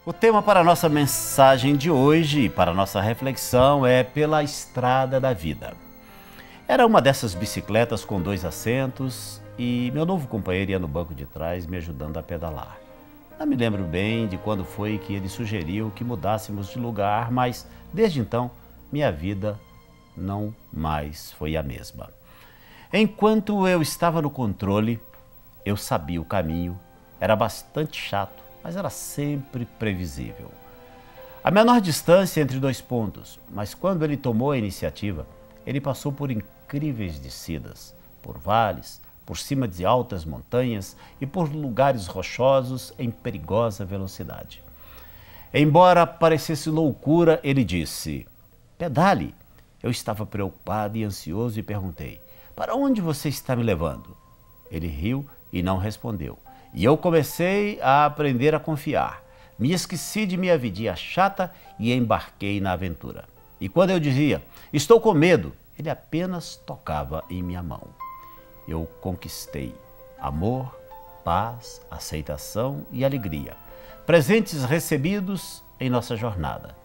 O tema para a nossa mensagem de hoje e para a nossa reflexão é Pela Estrada da Vida. Era uma dessas bicicletas com 2 assentos e meu novo companheiro ia no banco de trás me ajudando a pedalar. Não me lembro bem de quando foi que ele sugeriu que mudássemos de lugar, mas desde então minha vida não mais foi a mesma. Enquanto eu estava no controle, eu sabia o caminho, era bastante chato, mas era sempre previsível. A menor distância entre 2 pontos, mas quando ele tomou a iniciativa, ele passou por incríveis descidas, por vales, por cima de altas montanhas e por lugares rochosos em perigosa velocidade. Embora parecesse loucura, ele disse: "Pedale." Eu estava preocupado e ansioso e perguntei: "Para onde você está me levando?" Ele riu e não respondeu. E eu comecei a aprender a confiar. Me esqueci de minha vidinha chata e embarquei na aventura. E quando eu dizia: "Estou com medo", ele apenas tocava em minha mão. Eu conquistei amor, paz, aceitação e alegria. Presentes recebidos em nossa jornada.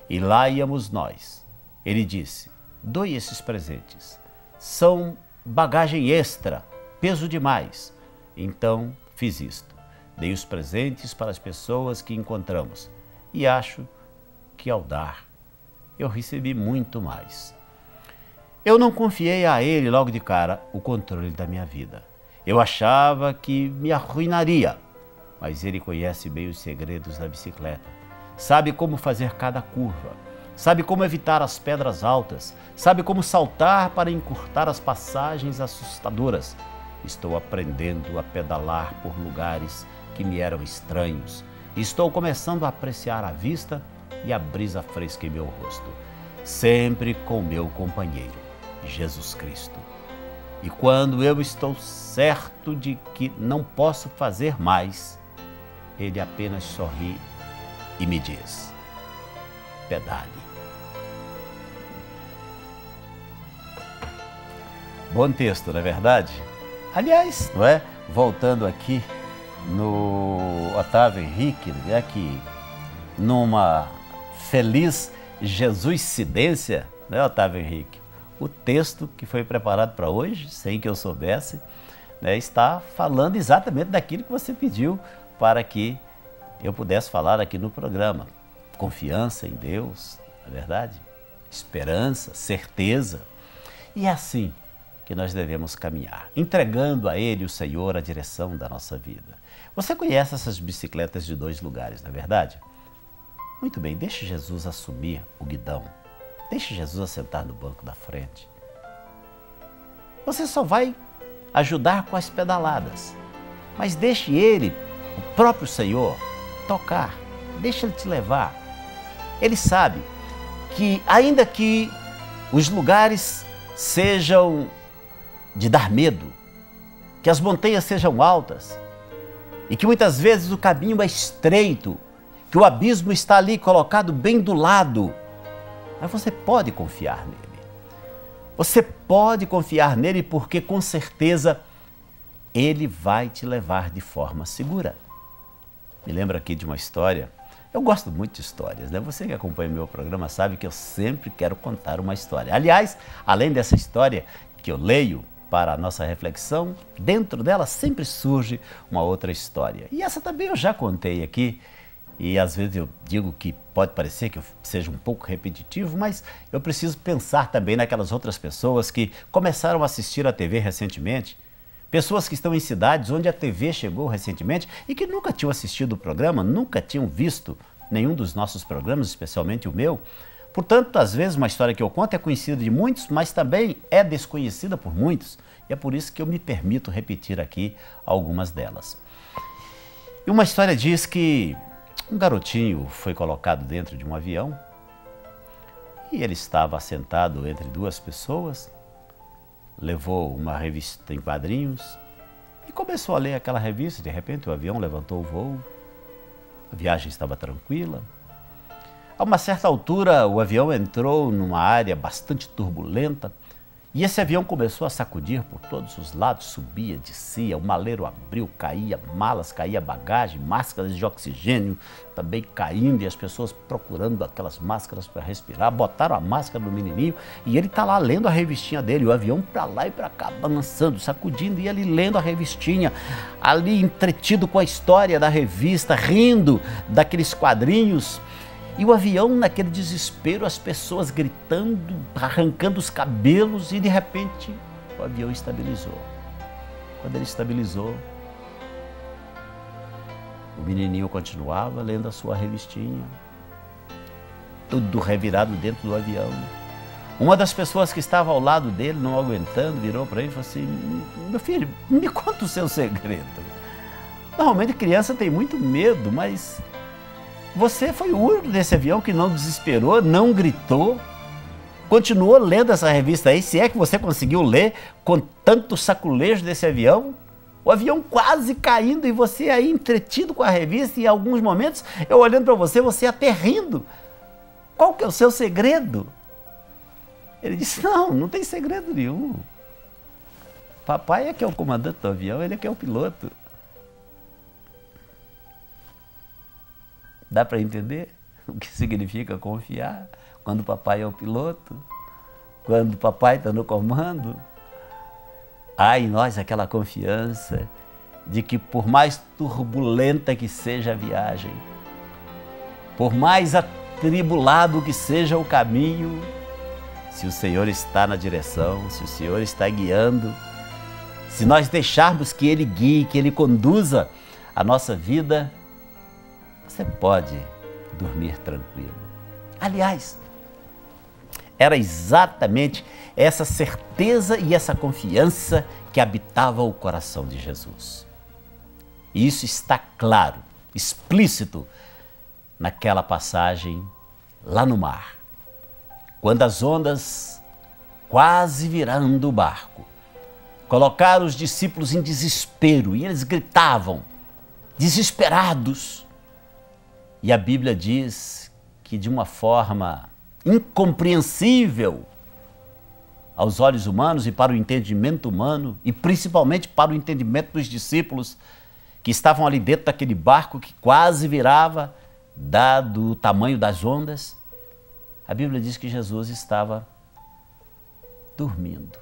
E lá íamos nós. Ele disse: "Doe esses presentes. São bagagem extra, peso demais." Então fiz isto. Dei os presentes para as pessoas que encontramos. E acho que ao dar, eu recebi muito mais. Eu não confiei a ele logo de cara o controle da minha vida. Eu achava que me arruinaria. Mas ele conhece bem os segredos da bicicleta. Sabe como fazer cada curva. Sabe como evitar as pedras altas. Sabe como saltar para encurtar as passagens assustadoras. Estou aprendendo a pedalar por lugares que me eram estranhos. Estou começando a apreciar a vista e a brisa fresca em meu rosto. Sempre com meu companheiro, Jesus Cristo. E quando eu estou certo de que não posso fazer mais, ele apenas sorri e me diz: "Pedale." Bom texto, não é verdade? Aliás, não é? Voltando aqui no Otávio Henrique, né, que numa feliz Jesuscidência, né, Otávio Henrique? O texto que foi preparado para hoje, sem que eu soubesse, né, está falando exatamente daquilo que você pediu para que eu pudesse falar aqui no programa. Confiança em Deus, não é verdade? Esperança, certeza. E é assim que nós devemos caminhar, entregando a Ele, o Senhor, a direção da nossa vida. Você conhece essas bicicletas de 2 lugares, não é verdade? Muito bem, deixe Jesus assumir o guidão. Deixe Jesus assentar no banco da frente. Você só vai ajudar com as pedaladas, mas deixe Ele, o próprio Senhor, tocar. Deixe Ele te levar. Ele sabe que, ainda que os lugares sejam de dar medo, que as montanhas sejam altas e que muitas vezes o caminho é estreito, que o abismo está ali colocado bem do lado, mas você pode confiar nele. Você pode confiar nele porque com certeza ele vai te levar de forma segura. Me lembro aqui de uma história. Eu gosto muito de histórias, né? Você que acompanha o meu programa sabe que eu sempre quero contar uma história. Aliás, além dessa história que eu leio para a nossa reflexão, dentro dela sempre surge uma outra história. E essa também eu já contei aqui, e às vezes eu digo que pode parecer que eu seja um pouco repetitivo, mas eu preciso pensar também naquelas outras pessoas que começaram a assistir a TV recentemente, pessoas que estão em cidades onde a TV chegou recentemente e que nunca tinham assistido o programa, nunca tinham visto nenhum dos nossos programas, especialmente o meu. Portanto, às vezes uma história que eu conto é conhecida de muitos, mas também é desconhecida por muitos. E é por isso que eu me permito repetir aqui algumas delas. E uma história diz que um garotinho foi colocado dentro de um avião e ele estava assentado entre 2 pessoas, levou uma revista em quadrinhos e começou a ler aquela revista. De repente o avião levantou o voo, a viagem estava tranquila. A uma certa altura o avião entrou numa área bastante turbulenta E esse avião começou a sacudir por todos os lados, subia, descia, o maleiro abriu, caía malas, caía bagagem, máscaras de oxigênio também caindo e as pessoas procurando aquelas máscaras para respirar. Botaram a máscara no menininho e ele está lá lendo a revistinha dele, o avião para lá e para cá, balançando, sacudindo e ele lendo a revistinha, ali entretido com a história da revista, rindo daqueles quadrinhos. E o avião, naquele desespero, as pessoas gritando, arrancando os cabelos e de repente o avião estabilizou. Quando ele estabilizou, o menininho continuava lendo a sua revistinha, tudo revirado dentro do avião. Uma das pessoas que estava ao lado dele, não aguentando, virou para ele e falou assim: meu filho, me conta o seu segredo. Normalmente criança tem muito medo, mas você foi o único desse avião que não desesperou, não gritou, continuou lendo essa revista aí, se é que você conseguiu ler com tanto saculejo desse avião. O avião quase caindo e você aí entretido com a revista e em alguns momentos eu olhando para você, você até rindo. Qual que é o seu segredo? Ele disse: não tem segredo nenhum. Papai é que é o comandante do avião, ele é que é o piloto. Dá para entender o que significa confiar quando o papai é o piloto? Quando o papai está no comando? Há em nós aquela confiança de que por mais turbulenta que seja a viagem, por mais atribulado que seja o caminho, se o Senhor está na direção, se o Senhor está guiando, se nós deixarmos que Ele guie, que Ele conduza a nossa vida, você pode dormir tranquilo. Aliás, era exatamente essa certeza e essa confiança que habitava o coração de Jesus. E isso está claro, explícito, naquela passagem lá no mar, quando as ondas quase virando o barco, colocaram os discípulos em desespero e eles gritavam, desesperados. E a Bíblia diz que de uma forma incompreensível aos olhos humanos e para o entendimento humano, e principalmente para o entendimento dos discípulos que estavam ali dentro daquele barco que quase virava, dado o tamanho das ondas, a Bíblia diz que Jesus estava dormindo,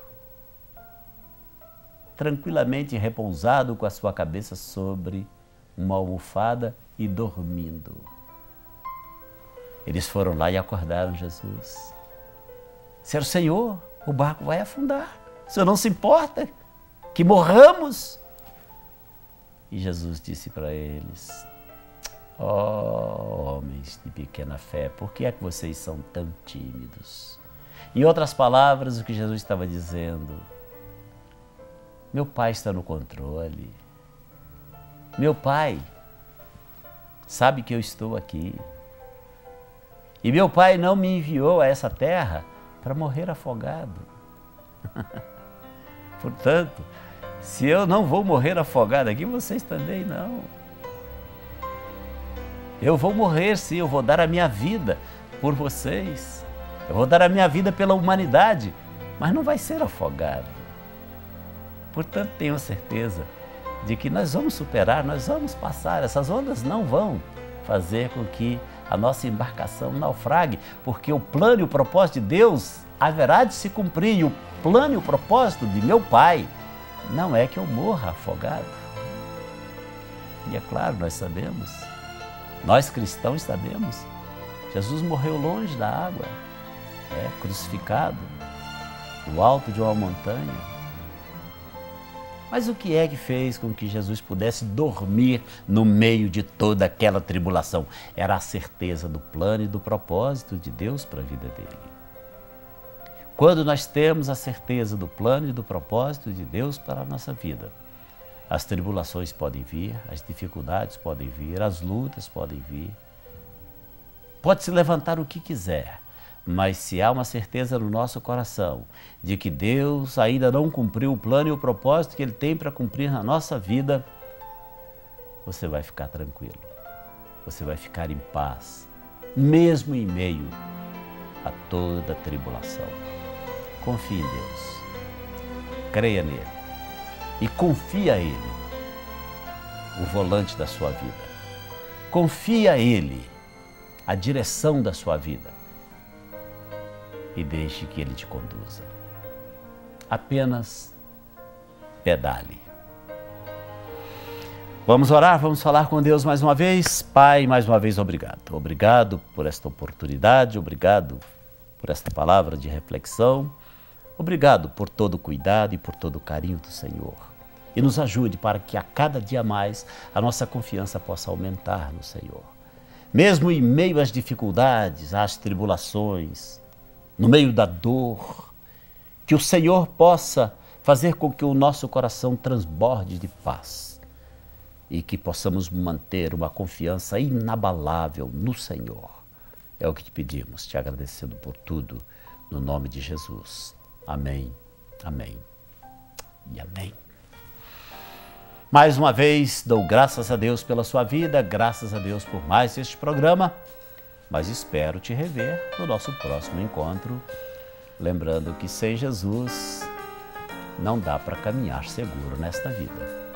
tranquilamente repousado com a sua cabeça sobre uma almofada e dormindo. Eles foram lá e acordaram Jesus. Disseram: Senhor, o barco vai afundar. O Senhor não se importa que morramos? E Jesus disse para eles: ó homens de pequena fé, por que é que vocês são tão tímidos? Em outras palavras, o que Jesus estava dizendo: meu Pai está no controle. Meu Pai sabe que eu estou aqui. E meu Pai não me enviou a essa terra para morrer afogado. Portanto, se eu não vou morrer afogado aqui, vocês também não. Eu vou morrer sim, eu vou dar a minha vida por vocês. Eu vou dar a minha vida pela humanidade, mas não vai ser afogado. Portanto, tenho certeza de que nós vamos superar, nós vamos passar. Essas ondas não vão fazer com que a nossa embarcação naufrague, porque o plano e o propósito de Deus haverá de se cumprir. E o plano e o propósito de meu Pai não é que eu morra afogado. E é claro, nós sabemos, nós cristãos sabemos, Jesus morreu longe da água, crucificado, no alto de uma montanha. Mas o que é que fez com que Jesus pudesse dormir no meio de toda aquela tribulação? Era a certeza do plano e do propósito de Deus para a vida dele. Quando nós temos a certeza do plano e do propósito de Deus para a nossa vida, as tribulações podem vir, as dificuldades podem vir, as lutas podem vir. Pode se levantar o que quiser, mas se há uma certeza no nosso coração de que Deus ainda não cumpriu o plano e o propósito que Ele tem para cumprir na nossa vida, você vai ficar tranquilo, você vai ficar em paz, mesmo em meio a toda a tribulação. Confie em Deus. creia nele e confia a ele o volante da sua vida. Confia a ele a direção da sua vida e deixe que ele te conduza. Apenas pedale. Vamos orar, vamos falar com Deus mais uma vez. Pai, mais uma vez, obrigado. Obrigado por esta oportunidade, obrigado por esta palavra de reflexão. Obrigado por todo o cuidado e por todo o carinho do Senhor. E nos ajude para que a cada dia mais a nossa confiança possa aumentar no Senhor. Mesmo em meio às dificuldades, às tribulações, no meio da dor, que o Senhor possa fazer com que o nosso coração transborde de paz e que possamos manter uma confiança inabalável no Senhor. É o que te pedimos, te agradecendo por tudo, no nome de Jesus. Amém, amém e amém. Mais uma vez, dou graças a Deus pela sua vida, graças a Deus por mais este programa, mas espero te rever no nosso próximo encontro. Lembrando que sem Jesus não dá para caminhar seguro nesta vida.